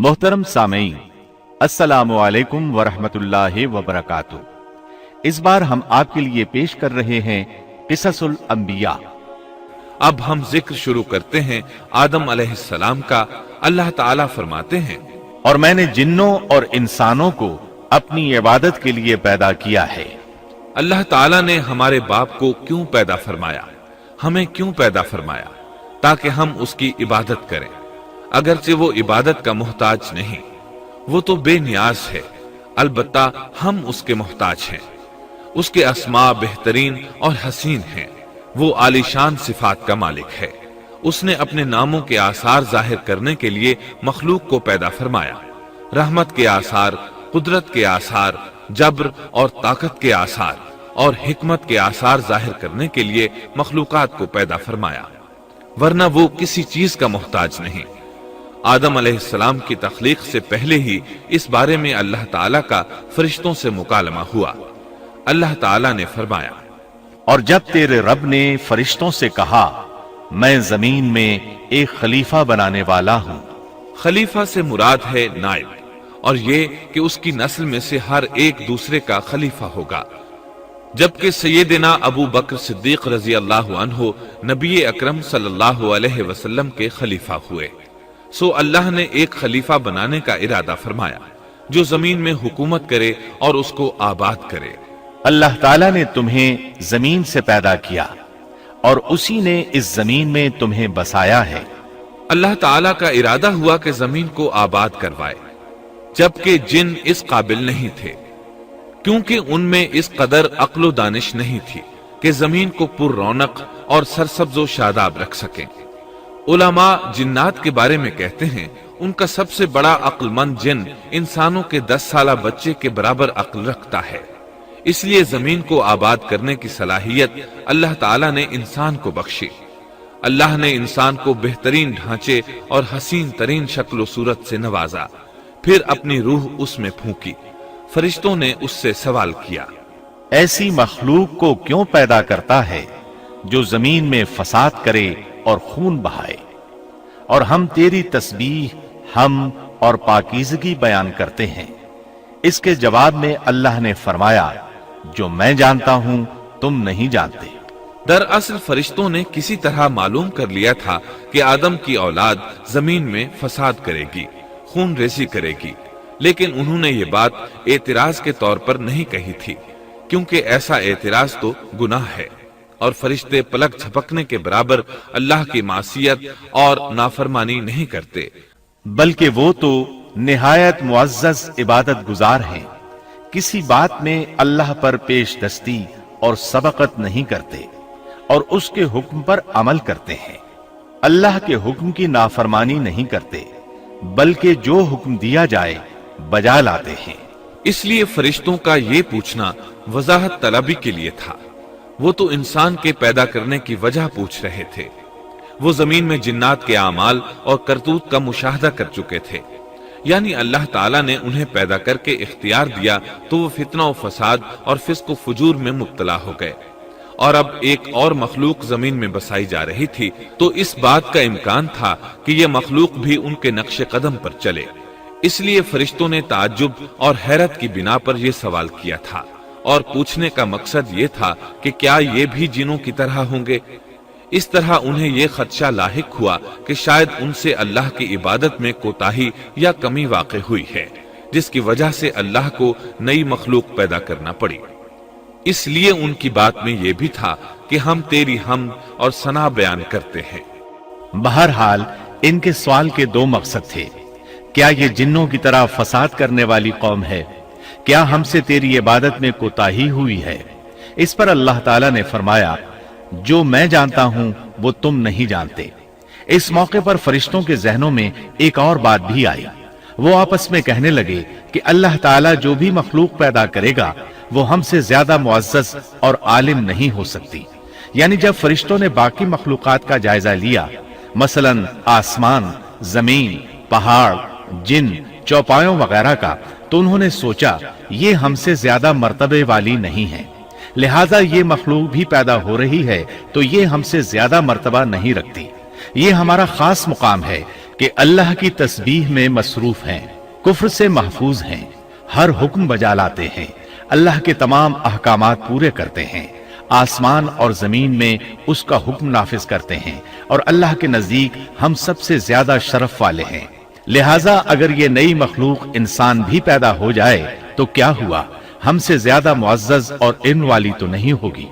मोहतरम सामईन, अस्सलामु अलैकुम वरहमतुल्लाहि वबरकातुह। इस बार हम आपके लिए पेश कर रहे हैं क़िससुल अंबिया। अब हम जिक्र शुरू करते हैं आदम अलैहिस्सलाम का। अल्लाह ताला फरमाते हैं, और मैंने जिन्नों और इंसानों को अपनी इबादत के लिए पैदा किया है। अल्लाह ताला ने हमारे बाप को क्यों पैदा फरमाया, हमें क्यों पैदा फरमाया? ताकि हम उसकी इबादत करें। अगरचे वो इबादत का मोहताज नहीं, वो तो बेनियाज है, अलबत्ता हम उसके मोहताज हैं। उसके अस्मा बेहतरीन और हसीन हैं। वो आलीशान सिफात का मालिक है। उसने अपने नामों के आसार जाहिर करने के लिए मखलूक को पैदा फरमाया। रहमत के आसार, कुदरत के आसार, जब्र और ताकत के आसार और हिकमत के आसार जाहिर करने के लिए मखलूकात को पैदा फरमाया, वरना वो किसी चीज का मोहताज नहीं। आदम अलैहिस्सलाम की तख्लीक से पहले ही इस बारे में अल्लाह ताला का फरिश्तों से मुकालमा हुआ। अल्लाह ताला ने फरमाया, और जब तेरे रब ने फरिश्तों से कहा, मैं जमीन में एक खलीफा बनाने वाला हूं। खलीफा से मुराद है नाइब, और ये कि उसकी नस्ल में से हर एक दूसरे का खलीफा होगा। जबकि सैयदना अबू बकर सिद्दीक रजी अल्लाह अन्हु नबी अकरम सल्लल्लाहु अलैहि वसल्लम के खलीफा हुए। सो अल्लाह ने एक खलीफा बनाने का इरादा फरमाया जो जमीन में हुकूमत करे और उसको आबाद करे। अल्लाह ताला ने तुम्हें जमीन से पैदा किया और उसी ने इस जमीन में तुम्हें बसाया है। अल्लाह ताला का इरादा हुआ कि जमीन को आबाद करवाए, जबकि जिन इस काबिल नहीं थे, क्योंकि उनमें इस कदर अक्ल दानिश नहीं थी कि जमीन को पुर रौनक और सरसब्ज व शादाब रख सकें। उलमा जिन्नात के बारे में कहते हैं, उनका सबसे बड़ा अक्लमंद जिन इंसानों के 10 साला बच्चे के बराबर अक्ल रखता है। इसलिए जमीन को आबाद करने की सलाहियत अल्लाह ताला ने इंसान को बख्शी। अल्लाह ने इंसान को बेहतरीन ढांचे और हसीन तरीन शक्ल सूरत से नवाजा, फिर अपनी रूह उसमें फूंकी। फरिश्तों ने उससे सवाल किया, ऐसी मखलूक को क्यों पैदा करता है जो जमीन में फसाद करे और खून बहाए? और हम तेरी तस्बीह, हम और पाकीज़गी बयान करते हैं। इसके जवाब में अल्लाह ने फरमाया, जो मैं जानता हूं तुम नहीं जानते। दरअसल फरिश्तों ने किसी तरह मालूम कर लिया था कि आदम की औलाद जमीन में फसाद करेगी, खून रेजी करेगी, लेकिन उन्होंने ये बात एतराज के तौर पर नहीं कही थी, क्योंकि ऐसा एतराज तो गुनाह है और फरिश्ते पलक झपकने के बराबर अल्लाह की मासियत और नाफरमानी नहीं करते, बल्कि वो तो निहायत मुअज़्ज़ज़ इबादत गुजार हैं। किसी बात में अल्लाह पर पेश दस्ती और सबकत नहीं करते और उसके हुक्म पर अमल करते हैं। अल्लाह के हुक्म की नाफरमानी नहीं करते, बल्कि जो हुक्म दिया जाए बजा लाते हैं। इसलिए फरिश्तों का ये पूछना वजाहत तलबी के लिए था। वो तो इंसान के पैदा करने की वजह पूछ रहे थे। वो जमीन में जिन्नात के आमाल और करतूत का मुशाहदा कर चुके थे, यानी अल्लाह ताला ने उन्हें पैदा करके इख्तियार दिया तो वो फितना और फसाद और फिस्क व फुजूर में मुब्तला हो गए। और अब एक और मखलूक जमीन में बसाई जा रही थी, तो इस बात का इम्कान था कि ये मखलूक भी उनके नक्शे कदम पर चले। इसलिए फरिश्तों ने ताज्जुब और हैरत की बिना पर यह सवाल किया था, और पूछने का मकसद ये था कि क्या ये भी जिनों की तरह होंगे। इस तरह उन्हें यह खदशा लाहिक हुआ कि शायद उनसे अल्लाह की इबादत में कोताही या कमी वाक़ हुई है, जिसकी वजह से अल्लाह को नई मखलूक पैदा करना पड़ी। इसलिए उनकी बात में यह भी था कि हम तेरी हमद और सना बयान करते हैं। बहरहाल इनके सवाल के दो मकसद थे। क्या ये जिन्नों की तरह फसाद करने वाली कौम है? क्या हमसे तेरी इबादत में कोताही हुई है? इस पर अल्लाह ताला ने फरमाया, जो मैं जानता हूं वो तुम नहीं जानते। इस मौके पर फरिश्तों के जहनों में एक और बात भी आई। वो आपस में कहने लगे कि अल्लाह ताला जो भी मखलूक पैदा करेगा वो हमसे ज्यादा मुअज़्ज़ज़ और आलिम नहीं हो सकती। यानी जब फरिश्तों ने बाकी मखलूकात का जायजा लिया, मसलन आसमान, जमीन, पहाड़, जिन, चौपायों वगैरह का, तो उन्होंने सोचा ये हमसे ज्यादा मर्तबे वाली नहीं है, लिहाजा ये मखलूक भी पैदा हो रही है तो ये हमसे ज्यादा मर्तबा नहीं रखती। ये हमारा खास मुकाम है کہ अल्लाह की तस्बीह में मसरूफ हैं, कुफ्र से महफूज हैं, हर हुक्म बजा लाते हैं, अल्लाह के तमाम अहकामात पूरे करते हैं, आसमान और जमीन में उसका हुक्म नाफिज करते हैं और अल्लाह के नजदीक हम सबसे ज्यादा शरफ वाले हैं। लिहाजा अगर ये नई मखलूक इंसान भी पैदा हो जाए तो क्या हुआ, हमसे ज्यादा मुअज्जज और इल्म वाली तो नहीं होगी।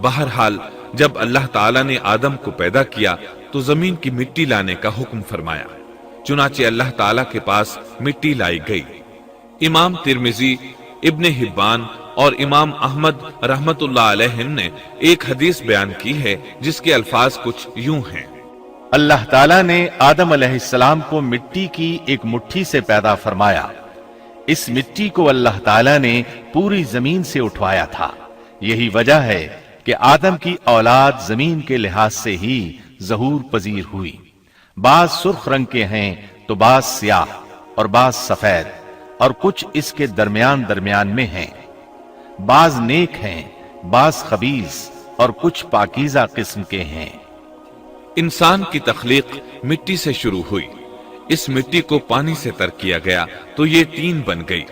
बहरहाल जब अल्लाह ताला ने आदम को पैदा किया तो जमीन की मिट्टी लाने का हुक्म फरमाया। चुनाचे अल्लाह ताला के पास मिट्टी लाई गई। इमाम तिरमिजी, इब्ने हिब्बान और इमाम अहमद रहमतुल्लाह अलैहिम ने एक हदीस बयान की है जिसके अल्फाज कुछ यूं हैं। अल्लाह ताला ने आदम अलैहिस्सलाम को मिट्टी की एक मुट्ठी से पैदा फरमाया। इस मिट्टी को अल्लाह ताला ने पूरी जमीन से उठवाया था। यही वजह है कि आदम की औलाद जमीन के लिहाज से ही ज़हूर पजीर हुई। बाज सुर्ख रंग के हैं तो बाज स्याह और बाज सफेद और कुछ इसके दरमियान दरमियान में हैं। बाज नेक हैं, बाज खबीस और कुछ पाकीज़ा किस्म के हैं। इंसान की तख्लीक मिट्टी से शुरू हुई। इस मिट्टी को पानी से तर किया गया तो ये तीन बन गई।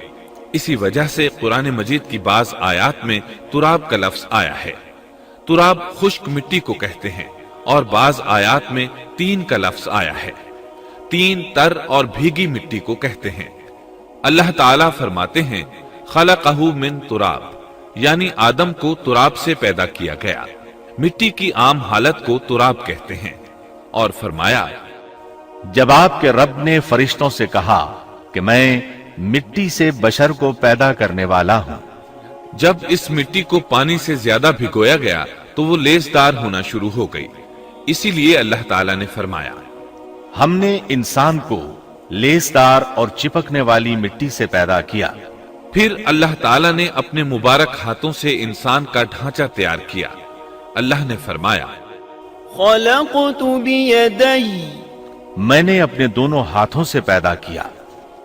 इसी वजह से कुरान मजीद की बाज आयात में तुराब का लफ्ज आया है। तुराब खुश्क मिट्टी को कहते हैं और बाज आयात में तीन का लफ्ज आया है। तीन तर और भीगी मिट्टी को कहते हैं। अल्लाह ताला फरमाते हैं खलक़हू मिन तुराब, यानी आदम को तुराब से पैदा किया गया। मिट्टी की आम हालत को तुराब कहते हैं। और फरमाया, जब आपके रब ने फरिश्तों से कहा कि मैं मिट्टी से बशर को पैदा करने वाला हूं, जब इस मिट्टी को पानी से ज्यादा भिगोया गया तो वो लेसदार होना शुरू हो गई। इसीलिए अल्लाह ताला ने फरमाया, हमने इंसान को लेसदार और चिपकने वाली मिट्टी से पैदा किया। फिर अल्लाह ताला ने अपने मुबारक हाथों से इंसान का ढांचा तैयार किया। अल्लाह ने फरमाया, खलक़तु बियदै, मैंने अपने दोनों हाथों से पैदा किया।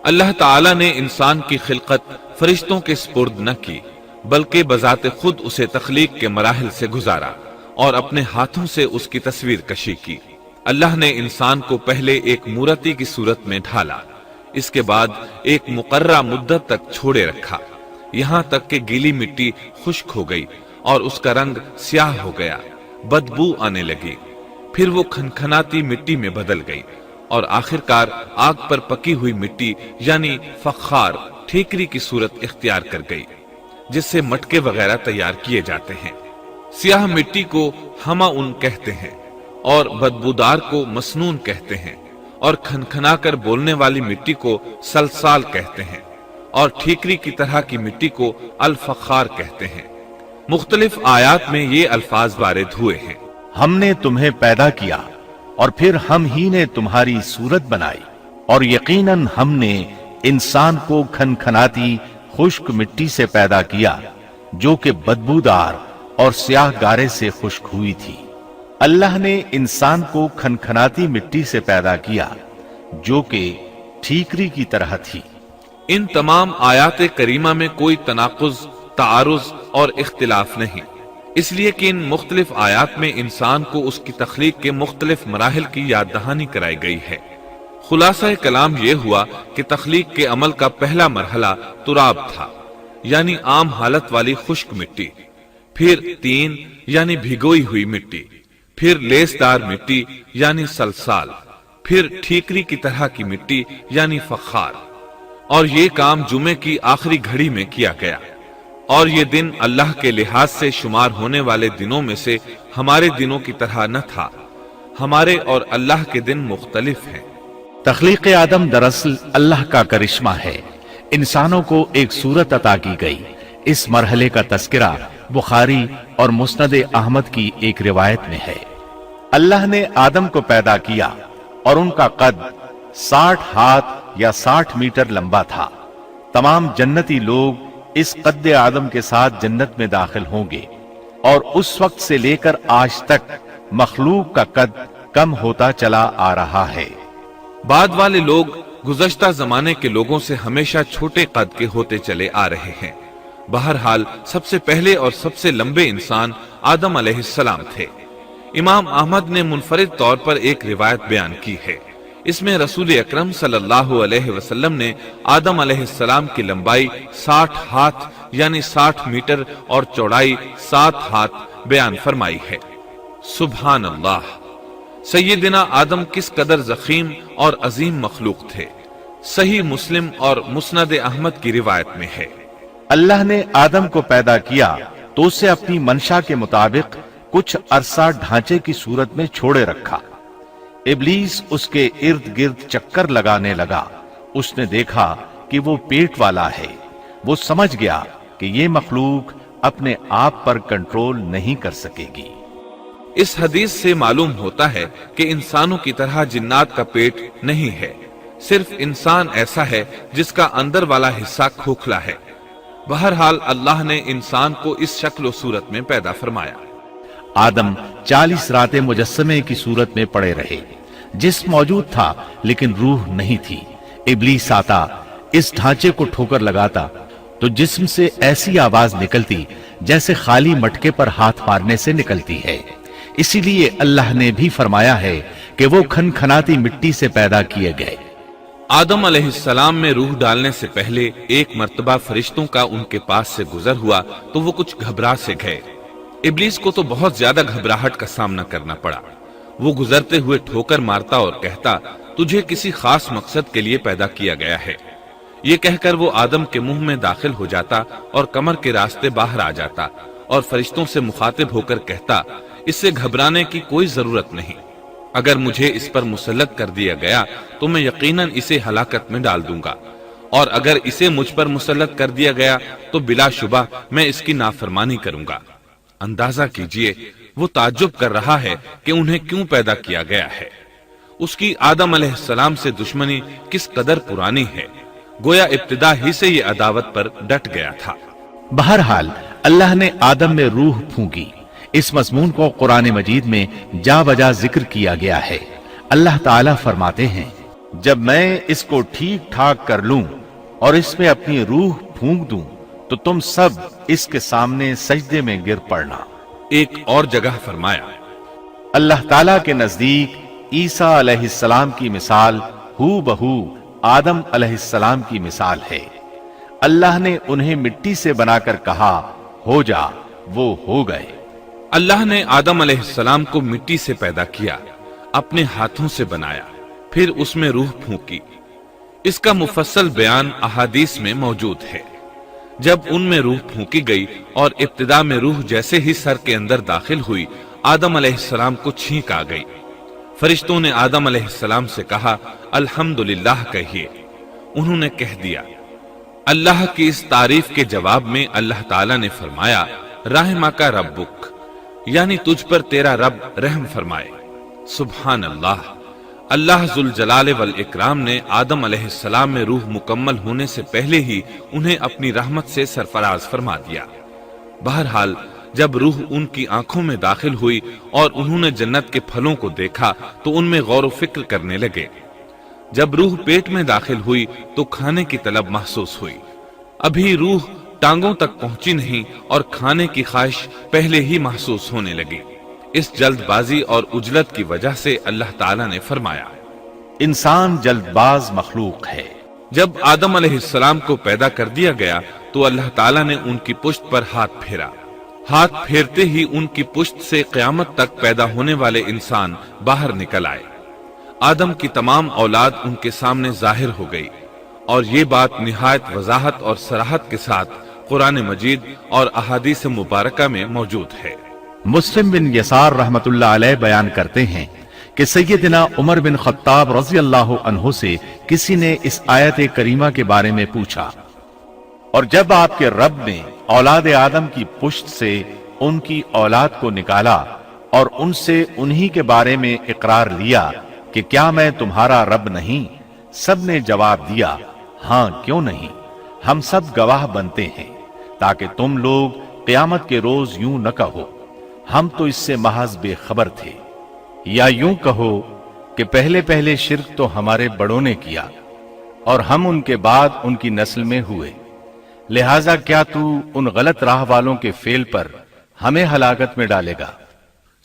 अल्लाह ताला ने इंसान की खिलकत फरिश्तों के स्पुर्द न की, बल्कि बजाते खुद उसे तख्लीक के मराहिल से गुजारा और अपने हाथों से उसकी तस्वीर कशी की। अल्लाह ने इंसान को पहले एक मूर्ति की सूरत में ढाला, इसके बाद एक मुकर्रा मुद्दत तक छोड़े रखा, यहाँ तक कि गीली मिट्टी खुश्क हो गई और उसका रंग स्याह हो गया, बदबू आने लगी। फिर वो खनखनाती मिट्टी में बदल गई और आखिरकार आग पर पकी हुई मिट्टी यानी फखार ठीकरी की सूरत इख्तियार कर गई, जिससे मटके वगैरह तैयार किए जाते हैं। स्याह मिट्टी को हमाउन कहते हैं और बदबूदार को मसनून कहते हैं और खनखना कर बोलने वाली मिट्टी को सलसाल कहते हैं और ठीकरी की तरह की मिट्टी को अल फखार कहते हैं। मुख्तलिफ आयात में ये अल्फाज वारिद हुए हैं। हमने तुम्हें पैदा किया और फिर हम ही ने तुम्हारी सूरत बनाई और यकीनन हमने इंसान को खनखनाती खुश्क मिट्टी से पैदा किया जो कि बदबूदार और स्याह गारे से खुश्क हुई थी। अल्लाह ने इंसान को खनखनाती मिट्टी से पैदा किया जो कि ठीकरी की तरह थी। इन तमाम आयात करीमा में कोई तनाकुज, तारुज और इख्तिलाफ नहीं, इसलिए कि इन मुख्तलिफ आयात में इंसान को उसकी तख्लीक के मुख्तलिफ मराहिल की याद दहानी कराई गई है। खुलासा कलाम यह हुआ कि तख्लीक के अमल का पहला मरहला तुराब था, यानी आम हालत वाली खुश्क मिट्टी, फिर तीन यानी भिगोई हुई मिट्टी, फिर लेसदार मिट्टी यानी सलसाल, फिर ठीकरी की तरह की मिट्टी यानी फखार। और ये काम जुमे की आखिरी घड़ी में किया गया। और ये दिन अल्लाह के लिहाज से शुमार होने वाले दिनों में से हमारे दिनों की तरह न था। हमारे और अल्लाह के दिन मुख्तलिफ हैं। तख्लीक आदम दरअसल अल्लाह का करिश्मा है। इंसानों को एक सूरत अता की गई। इस मरहले का तस्करा बुखारी और मुस्नद अहमद की एक रिवायत में है। अल्लाह ने आदम को पैदा किया और उनका कद 60 हाथ या 60 मीटर लंबा था। तमाम जन्नती लोग इस कद्दे आदम के साथ जन्नत में दाखिल होंगे और उस वक्त से लेकर आज तक मखलूक का कद कम होता चला आ रहा है। बाद वाले लोग गुज़श्ता जमाने के लोगों से हमेशा छोटे कद के होते चले आ रहे हैं। बहरहाल सबसे पहले और सबसे लंबे इंसान आदम अलैहिस्सलाम थे। इमाम अहमद ने मुनफरिद तौर पर एक रिवायत बयान की है। اس میں رسول اکرم صلی اللہ علیہ وسلم نے آدم علیہ السلام کی لمبائی 60 ہاتھ یعنی 60 میٹر اور چوڑائی 7 ہاتھ بیان فرمائی ہے۔ سبحان اللہ! سیدنا آدم کس قدر ضخیم اور عظیم مخلوق تھے۔ صحیح مسلم اور مسند احمد کی روایت میں ہے، اللہ نے آدم کو پیدا کیا تو اسے اپنی منشا کے مطابق کچھ عرصہ ڈھانچے کی صورت میں چھوڑے رکھا۔ ابلیس اس کے ارد گرد چکر لگانے لگا۔ اس نے دیکھا کہ وہ پیٹ والا ہے۔ وہ سمجھ گیا کہ یہ مخلوق اپنے آپ پر کنٹرول نہیں کر سکے گی۔ اس حدیث سے معلوم ہوتا ہے کہ انسانوں کی طرح جنات کا پیٹ نہیں ہے، صرف انسان ایسا ہے جس کا اندر والا حصہ کھوکھلا ہے۔ بہرحال اللہ نے انسان کو اس شکل و صورت میں پیدا فرمایا۔ آدم 40 راتیں مجسمے کی صورت میں پڑے رہے۔ جسم موجود تھا لیکن روح نہیں تھی۔ ابلیس آتا، اس ڈھانچے کو ٹھوکر لگاتا تو جسم سے ایسی آواز نکلتی جیسے خالی مٹکے پر ہاتھ مارنے سے نکلتی ہے۔ اسی لیے اللہ نے بھی فرمایا ہے کہ وہ کھنکھناتی مٹی سے پیدا کیے گئے۔ آدم علیہ السلام میں روح ڈالنے سے پہلے ایک مرتبہ فرشتوں کا ان کے پاس سے گزر ہوا تو وہ کچھ گھبرا سے گئے۔ ابلیس کو تو بہت زیادہ گھبراہٹ کا سامنا کرنا پڑا۔ وہ گزرتے ہوئے ٹھوکر مارتا اور کہتا، تجھے کسی خاص مقصد کے لیے پیدا کیا گیا ہے۔ یہ کہہ کر وہ آدم کے منہ میں داخل ہو جاتا اور کمر کے راستے باہر آ جاتا اور فرشتوں سے مخاطب ہو کر کہتا، اس سے گھبرانے کی کوئی ضرورت نہیں۔ اگر مجھے اس پر مسلط کر دیا گیا تو میں یقیناً اسے ہلاکت میں ڈال دوں گا، اور اگر اسے مجھ پر مسلط کر دیا گیا تو بلا شبہ میں اس کی نافرمانی کروں گا۔ اندازہ کیجئے وہ تعجب کر رہا ہے کہ انہیں کیوں پیدا کیا گیا ہے۔ اس کی آدم علیہ السلام سے دشمنی کس قدر پرانی ہے، گویا ابتدا ہی سے یہ عداوت پر ڈٹ گیا تھا۔ بہرحال اللہ نے آدم میں روح پھونکی۔ اس مضمون کو قرآن مجید میں جا بجا ذکر کیا گیا ہے۔ اللہ تعالیٰ فرماتے ہیں، جب میں اس کو ٹھیک ٹھاک کر لوں اور اس میں اپنی روح پھونک دوں تو تم سب اس کے سامنے سجدے میں گر پڑنا۔ ایک اور جگہ فرمایا، اللہ تعالیٰ کے نزدیک عیسیٰ علیہ السلام کی مثال ہو بہو آدم علیہ السلام کی مثال ہے۔ اللہ نے انہیں مٹی سے بنا کر کہا، ہو جا، وہ ہو گئے۔ اللہ نے آدم علیہ السلام کو مٹی سے پیدا کیا، اپنے ہاتھوں سے بنایا، پھر اس میں روح پھونکی۔ اس کا مفصل بیان احادیث میں موجود ہے۔ جب ان میں روح پھونکی گئی اور ابتدا میں روح جیسے ہی سر کے اندر داخل ہوئی، آدم علیہ السلام کو چھینک آ گئی۔ فرشتوں نے آدم علیہ السلام سے کہا، الحمدللہ کہیے۔ انہوں نے کہہ دیا۔ اللہ کی اس تعریف کے جواب میں اللہ تعالیٰ نے فرمایا، رحمک ربک، یعنی تجھ پر تیرا رب رحم فرمائے۔ سبحان اللہ! اللہ ذوالجلال والاکرام نے آدم علیہ السلام میں روح مکمل ہونے سے پہلے ہی انہیں اپنی رحمت سے سرفراز فرما دیا۔ بہرحال جب روح ان کی آنکھوں میں داخل ہوئی اور انہوں نے جنت کے پھلوں کو دیکھا تو ان میں غور و فکر کرنے لگے۔ جب روح پیٹ میں داخل ہوئی تو کھانے کی طلب محسوس ہوئی۔ ابھی روح ٹانگوں تک پہنچی نہیں اور کھانے کی خواہش پہلے ہی محسوس ہونے لگی۔ اس جلد بازی اور عجلت کی وجہ سے اللہ تعالیٰ نے فرمایا، انسان جلد باز مخلوق ہے۔ جب آدم علیہ السلام کو پیدا کر دیا گیا تو اللہ تعالیٰ نے ان کی پشت پر ہاتھ پھیرا۔ ہاتھ پھیرتے ہی ان کی پشت سے قیامت تک پیدا ہونے والے انسان باہر نکل آئے۔ آدم کی تمام اولاد ان کے سامنے ظاہر ہو گئی، اور یہ بات نہایت وضاحت اور صراحت کے ساتھ قرآن مجید اور احادیث مبارکہ میں موجود ہے۔ مسلم بن یسار رحمت اللہ علیہ بیان کرتے ہیں کہ سیدنا عمر بن خطاب رضی اللہ عنہ سے کسی نے اس آیت کریمہ کے بارے میں پوچھا، اور جب آپ کے رب نے اولاد آدم کی پشت سے ان کی اولاد کو نکالا اور ان سے انہی کے بارے میں اقرار لیا کہ کیا میں تمہارا رب نہیں، سب نے جواب دیا، ہاں کیوں نہیں، ہم سب گواہ بنتے ہیں، تاکہ تم لوگ قیامت کے روز یوں نہ کہو ہم تو اس سے محض بے خبر تھے، یا یوں کہو کہ پہلے پہلے شرک تو ہمارے بڑوں نے کیا اور ہم ان کے بعد ان کی نسل میں ہوئے، لہذا کیا تو ان غلط راہ والوں کے فعل پر ہمیں ہلاکت میں ڈالے گا۔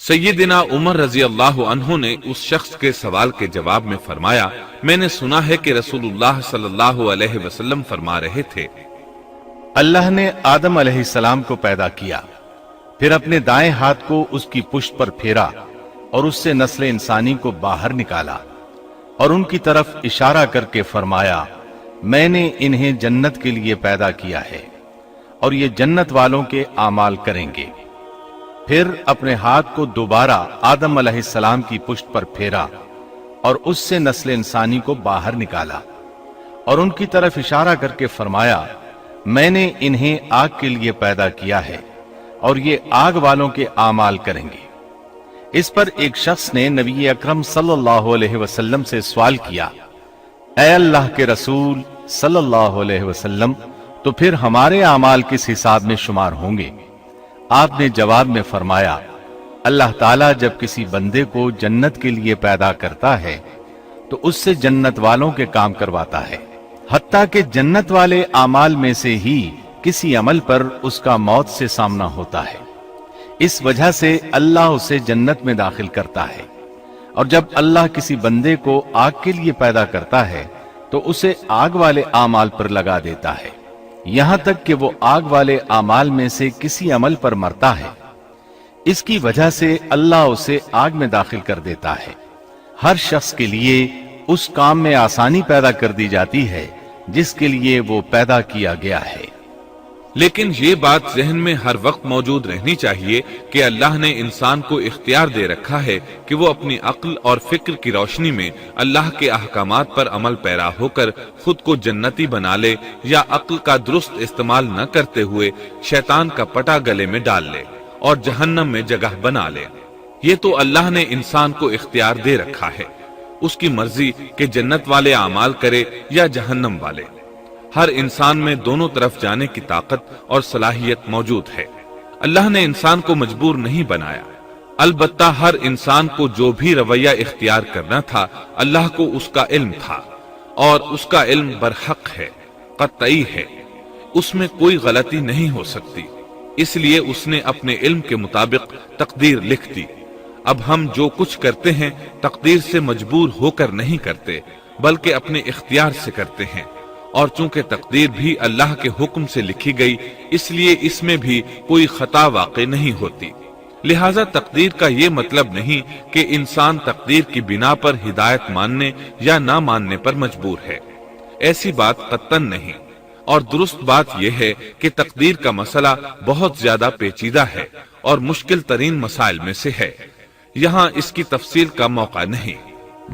سیدنا عمر رضی اللہ عنہ نے اس شخص کے سوال کے جواب میں فرمایا، میں نے سنا ہے کہ رسول اللہ صلی اللہ علیہ وسلم فرما رہے تھے، اللہ نے آدم علیہ السلام کو پیدا کیا، پھر اپنے دائیں ہاتھ کو اس کی پشت پر پھیرا اور اس سے نسل انسانی کو باہر نکالا اور ان کی طرف اشارہ کر کے فرمایا، میں نے انہیں جنت کے لیے پیدا کیا ہے اور یہ جنت والوں کے اعمال کریں گے۔ پھر اپنے ہاتھ کو دوبارہ آدم علیہ السلام کی پشت پر پھیرا اور اس سے نسل انسانی کو باہر نکالا اور ان کی طرف اشارہ کر کے فرمایا، میں نے انہیں آگ کے لیے پیدا کیا ہے اور یہ آگ والوں کے اعمال کریں گے۔ اس پر ایک شخص نے نبی اکرم صلی اللہ علیہ وسلم سے سوال کیا، اے اللہ کے رسول صلی اللہ علیہ وسلم، تو پھر ہمارے اعمال کس حساب میں شمار ہوں گے؟ آپ نے جواب میں فرمایا، اللہ تعالیٰ جب کسی بندے کو جنت کے لیے پیدا کرتا ہے تو اس سے جنت والوں کے کام کرواتا ہے، حتیٰ کہ جنت والے اعمال میں سے ہی کسی عمل پر اس کا موت سے سامنا ہوتا ہے، اس وجہ سے اللہ اسے جنت میں داخل کرتا ہے۔ اور جب اللہ کسی بندے کو آگ کے لیے پیدا کرتا ہے تو اسے آگ والے اعمال پر لگا دیتا ہے، یہاں تک کہ وہ آگ والے اعمال میں سے کسی عمل پر مرتا ہے، اس کی وجہ سے اللہ اسے آگ میں داخل کر دیتا ہے۔ ہر شخص کے لیے اس کام میں آسانی پیدا کر دی جاتی ہے جس کے لیے وہ پیدا کیا گیا ہے۔ لیکن یہ بات ذہن میں ہر وقت موجود رہنی چاہیے کہ اللہ نے انسان کو اختیار دے رکھا ہے کہ وہ اپنی عقل اور فکر کی روشنی میں اللہ کے احکامات پر عمل پیرا ہو کر خود کو جنتی بنا لے، یا عقل کا درست استعمال نہ کرتے ہوئے شیطان کا پٹا گلے میں ڈال لے اور جہنم میں جگہ بنا لے۔ یہ تو اللہ نے انسان کو اختیار دے رکھا ہے، اس کی مرضی کہ جنت والے اعمال کرے یا جہنم والے۔ ہر انسان میں دونوں طرف جانے کی طاقت اور صلاحیت موجود ہے۔ اللہ نے انسان کو مجبور نہیں بنایا، البتہ ہر انسان کو جو بھی رویہ اختیار کرنا تھا اللہ کو اس کا علم تھا، اور اس کا علم برحق ہے، قطعی ہے، اس میں کوئی غلطی نہیں ہو سکتی، اس لیے اس نے اپنے علم کے مطابق تقدیر لکھ دی۔ اب ہم جو کچھ کرتے ہیں تقدیر سے مجبور ہو کر نہیں کرتے، بلکہ اپنے اختیار سے کرتے ہیں، اور چونکہ تقدیر بھی اللہ کے حکم سے لکھی گئی اس لیے اس میں بھی کوئی خطا واقع نہیں ہوتی۔ لہذا تقدیر کا یہ مطلب نہیں کہ انسان تقدیر کی بنا پر ہدایت ماننے یا نہ ماننے پر مجبور ہے، ایسی بات قطعاً نہیں۔ اور درست بات یہ ہے کہ تقدیر کا مسئلہ بہت زیادہ پیچیدہ ہے اور مشکل ترین مسائل میں سے ہے، یہاں اس کی تفصیل کا موقع نہیں۔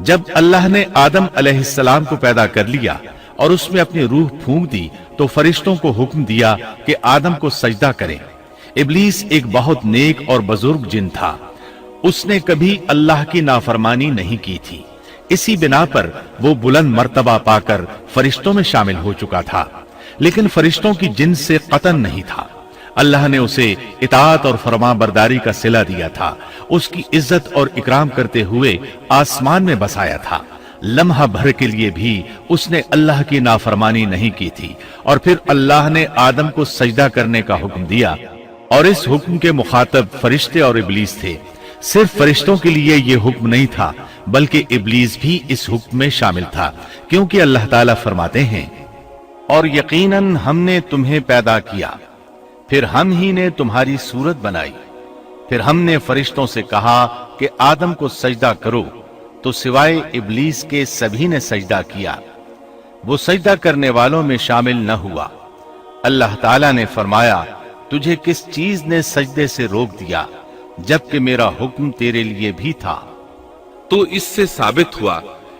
جب اللہ نے آدم علیہ السلام کو پیدا کر لیا اور اس میں اپنی روح پھونک دی تو فرشتوں کو حکم دیا کہ آدم کو سجدہ کریں۔ ابلیس ایک بہت نیک اور بزرگ جن تھا، اس نے کبھی اللہ کی نافرمانی نہیں کی تھی، اسی بنا پر وہ بلند مرتبہ پا کر فرشتوں میں شامل ہو چکا تھا، لیکن فرشتوں کی جنس سے قطعاً نہیں تھا۔ اللہ نے اسے اطاعت اور فرما برداری کا صلہ دیا تھا، اس کی عزت اور اکرام کرتے ہوئے آسمان میں بسایا تھا، لمحہ بھر کے لیے بھی اس نے اللہ کی نافرمانی نہیں کی تھی، اور پھر اللہ نے آدم کو سجدہ کرنے کا حکم دیا، اور اس حکم کے مخاطب فرشتے اور ابلیس تھے۔ صرف فرشتوں کے لیے یہ حکم نہیں تھا بلکہ ابلیس بھی اس حکم میں شامل تھا، کیونکہ اللہ تعالیٰ فرماتے ہیں، اور یقیناً ہم نے تمہیں پیدا کیا، پھر ہم ہی نے تمہاری صورت بنائی، پھر ہم نے فرشتوں سے کہا کہ آدم کو سجدہ کرو، تو سوائے ابلیس کے سبھی نے سجدہ کیا، وہ سجدہ کرنے والوں میں شامل نہ ہوا۔ اللہ تعالیٰ نے فرمایا، تجھے کس چیز نے سجدے سے روک دیا جبکہ میرا حکم تیرے لیے بھی تھا؟ تو اس سے ثابت ہوا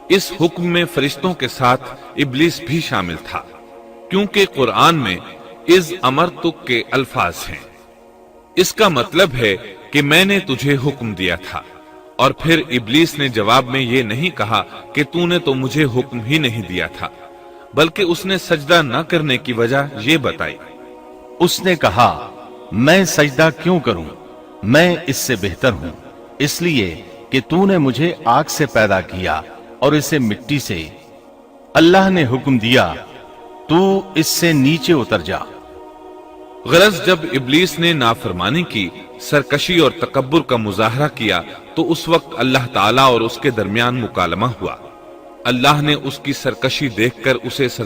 اس حکم میں فرشتوں کے ساتھ ابلیس بھی شامل تھا، کیونکہ قرآن میں اذ امرتک کے الفاظ ہیں۔ اس کا مطلب ہے کہ میں نے تجھے حکم دیا تھا، اور پھر ابلیس نے جواب میں یہ نہیں کہا کہ تو نے تو مجھے حکم ہی نہیں دیا تھا، بلکہ اس نے سجدہ نہ کرنے کی وجہ یہ بتائی۔ اس نے کہا، میں سجدہ کیوں کروں، میں اس سے بہتر ہوں، اس لیے کہ تو نے مجھے آگ سے پیدا کیا اور اسے مٹی سے۔ اللہ نے حکم دیا، تو اس سے نیچے اتر جا۔ غرض جب ابلیس نے نافرمانی کی سرکشی اور تکبر کا مظاہرہ کیا تو اس وقت اللہ تعالیٰ اور اس کے درمیان مکالمہ ہوا۔ اللہ نے اس کی سرکشی دیکھ کر اسے